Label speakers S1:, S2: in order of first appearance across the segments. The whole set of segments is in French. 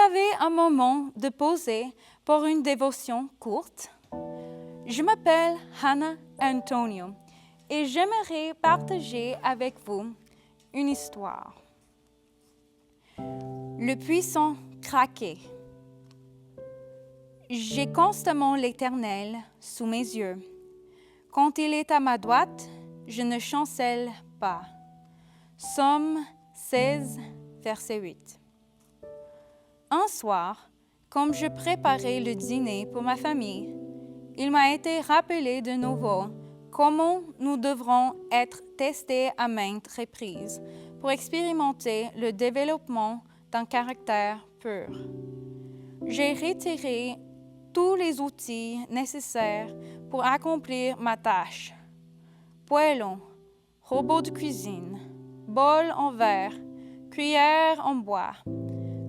S1: avez un moment de poser pour une dévotion courte? Je m'appelle Hannah Antonio et j'aimerais partager avec vous une histoire. Le puissant craqué. J'ai constamment l'Éternel sous mes yeux. Quand il est à ma droite, je ne chancelle pas. Psaume 16, verset 8. Un soir, comme je préparais le dîner pour ma famille, il m'a été rappelé de nouveau comment nous devrons être testés à maintes reprises pour expérimenter le développement d'un caractère pur. J'ai retiré tous les outils nécessaires pour accomplir ma tâche. Poêlon, robot de cuisine, bol en verre, cuillère en bois,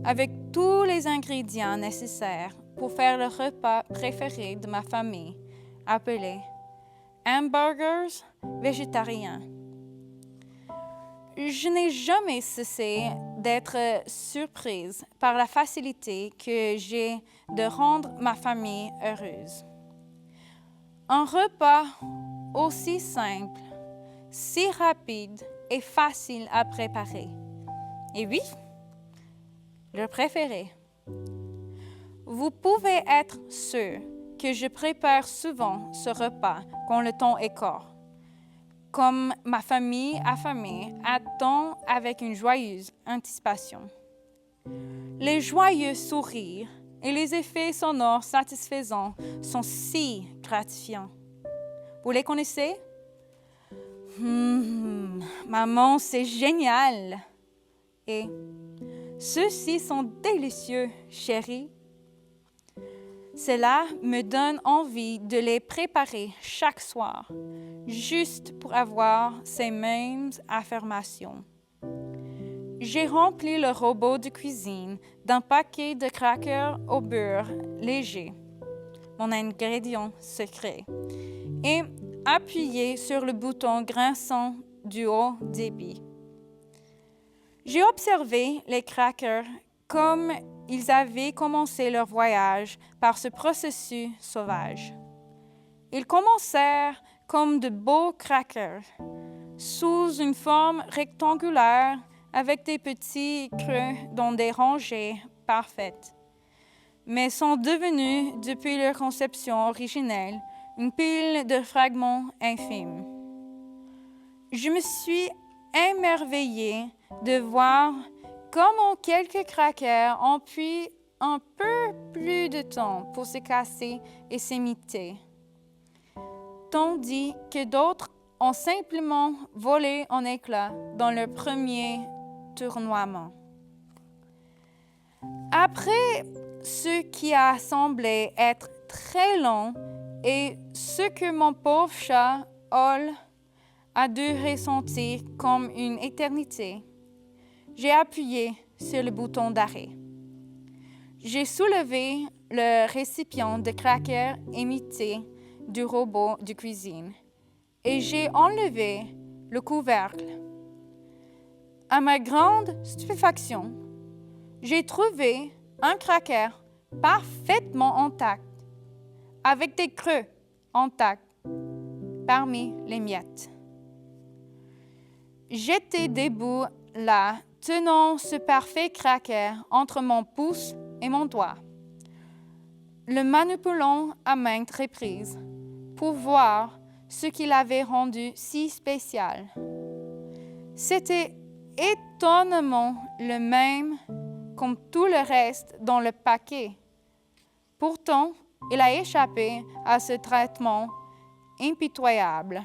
S1: avec tous les ingrédients nécessaires pour faire le repas préféré de ma famille, appelé hamburgers végétariens. Je n'ai jamais cessé d'être surprise par la facilité que j'ai de rendre ma famille heureuse. Un repas aussi simple, si rapide et facile à préparer. Et oui, le préféré. Vous pouvez être sûr que je prépare souvent ce repas quand le temps est court. Comme ma famille affamée attend avec une joyeuse anticipation. Les joyeux sourires et les effets sonores satisfaisants sont si gratifiants. Vous les connaissez? Maman, c'est génial! Et ceux-ci sont délicieux, chérie. Cela me donne envie de les préparer chaque soir, juste pour avoir ces mêmes affirmations. J'ai rempli le robot de cuisine d'un paquet de crackers au beurre léger, mon ingrédient secret, et appuyé sur le bouton grinçant du haut débit. J'ai observé les crackers comme ils avaient commencé leur voyage par ce processus sauvage. Ils commencèrent comme de beaux crackers, sous une forme rectangulaire avec des petits creux dans des rangées parfaites, mais sont devenus, depuis leur conception originelle, une pile de fragments infimes. Je me suis émerveillée de voir comment quelques crackers ont pris un peu plus de temps pour se casser et s'imiter, tandis que d'autres ont simplement volé en éclats dans leur premier tournoiement. Après ce qui a semblé être très long et ce que mon pauvre chat Hall a dû ressentir comme une éternité, j'ai appuyé sur le bouton d'arrêt. J'ai soulevé le récipient de crackers imité du robot de cuisine et j'ai enlevé le couvercle. À ma grande stupéfaction, j'ai trouvé un cracker parfaitement intact, avec des creux intacts parmi les miettes. J'étais debout là, tenant ce parfait cracker entre mon pouce et mon doigt, le manipulant à maintes reprises pour voir ce qui l'avait rendu si spécial. C'était étonnamment le même comme tout le reste dans le paquet. Pourtant, il a échappé à ce traitement impitoyable.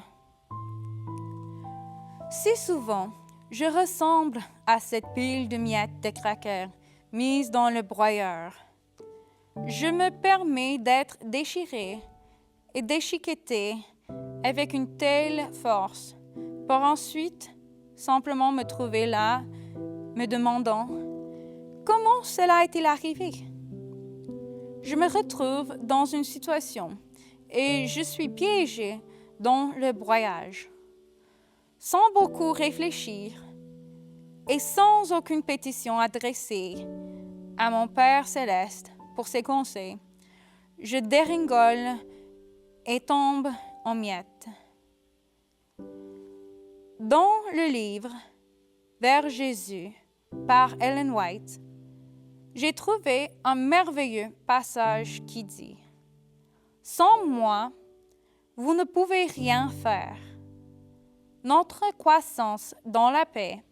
S1: Si souvent, je ressemble à cette pile de miettes de crackers mise dans le broyeur. Je me permets d'être déchirée et déchiquetée avec une telle force pour ensuite simplement me trouver là, me demandant comment cela est-il arrivé? Je me retrouve dans une situation et je suis piégée dans le broyage. Sans beaucoup réfléchir et sans aucune pétition adressée à mon Père céleste pour ses conseils, je déringole et tombe en miettes. Dans le livre Vers Jésus par Ellen White, j'ai trouvé un merveilleux passage qui dit « Sans moi, vous ne pouvez rien faire. Notre croissance dans la paix,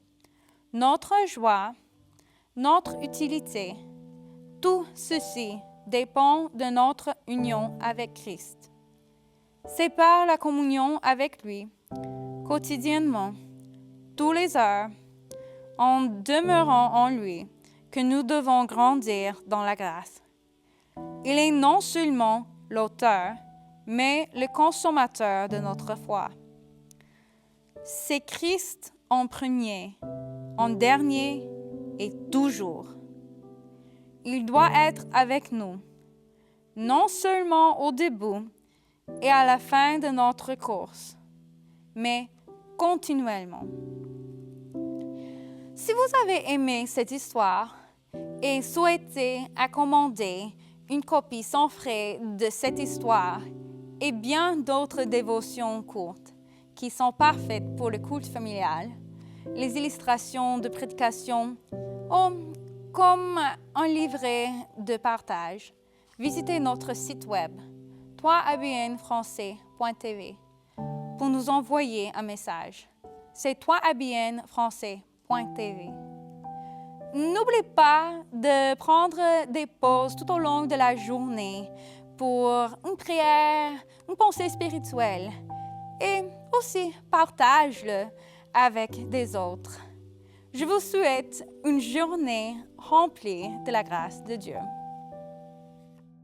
S1: notre joie, notre utilité, tout ceci dépend de notre union avec Christ. C'est par la communion avec lui, quotidiennement, tous les heures, en demeurant en lui, que nous devons grandir dans la grâce. Il est non seulement l'auteur, mais le consommateur de notre foi. C'est Christ en premier, en dernier et toujours. Il doit être avec nous, non seulement au début et à la fin de notre course, mais continuellement. Si vous avez aimé cette histoire et souhaitez accommander une copie sans frais de cette histoire et bien d'autres dévotions courtes qui sont parfaites pour le culte familial, les illustrations de prédication ou comme un livret de partage, visitez notre site web 3abnfrançais.tv pour nous envoyer un message. C'est 3abnfrançais.tv. N'oubliez pas de prendre des pauses tout au long de la journée pour une prière, une pensée spirituelle et aussi partage-le avec des autres. Je vous souhaite une journée remplie de la grâce de Dieu.